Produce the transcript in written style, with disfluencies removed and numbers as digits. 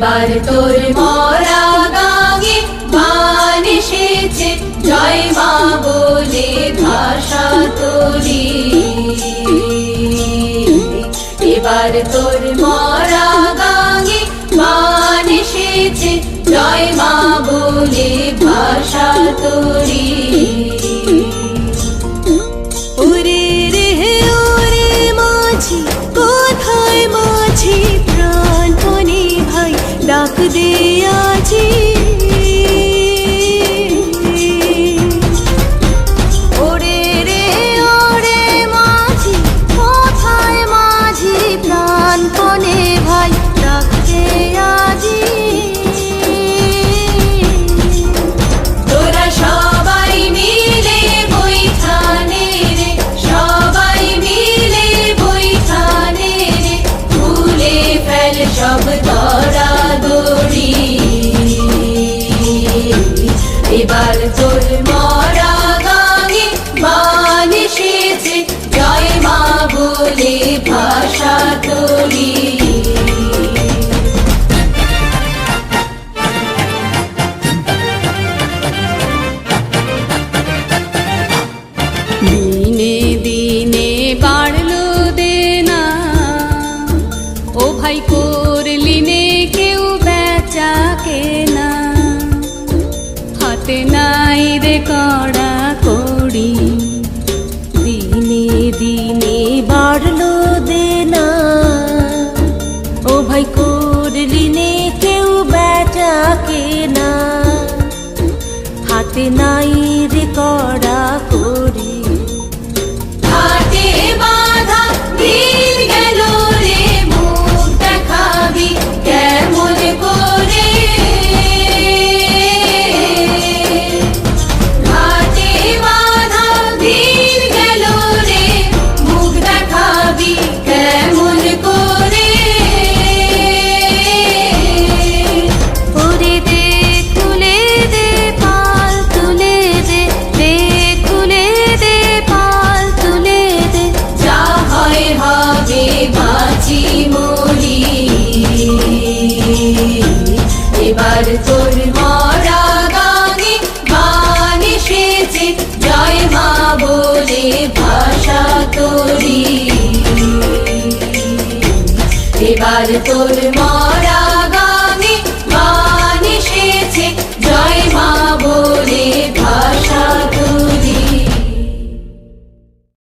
এবার তোর মরা গাঙে গান এসেছে, জয় মা বলে ভাষা তোরি। এবার তোর মরা গাঙে গান এসেছে, জয় মা বলে ভাষা তোরি। ওরে রে ওরে মাঝি, কোথায় মাঝি প্রাণপণে ভাই ডাক দে আজি। ওরে রে ওরে মাঝি, কোথায় মাঝি প্রাণপণে ভাই ডাক দে আজি। তোরা সবাই মিলে বৈঠানে রে, সবাই মিলে বৈঠানে রে, ভুলে ফেল সব দরাদরি। এবার তোর মরা গাঙে গান এসেছে, জয় মা বলে ভাষা তোরি। দিনে দিনে বাড়লো দেনা, ও ভাই করলি নে কেউ বেচা কেনা। হাতে নাই রে কড়া কড়ি, দিনে দিনে বাড়লো দেনা, ও ভাই করলি নে কেউ বেচা কেনা। হাতে নাই রে কড়া কড়ি, হাতে বাঁধা দিন গেল রে, মুখ দেখাবি কেমন করে। হাতে বাঁধা দিন গেল রে, মুখ দেখাবি কেমন করে। ওরে দে খুলে দে পাল তুলে দে, দে খুলে দে পাল তুলে দে। যা হয় হবে বাঁচি মরি। এবার তোর মরা গাঙে গান এসেছে, জয় মা বলে ভাষা তোরি। এবার তোর মরা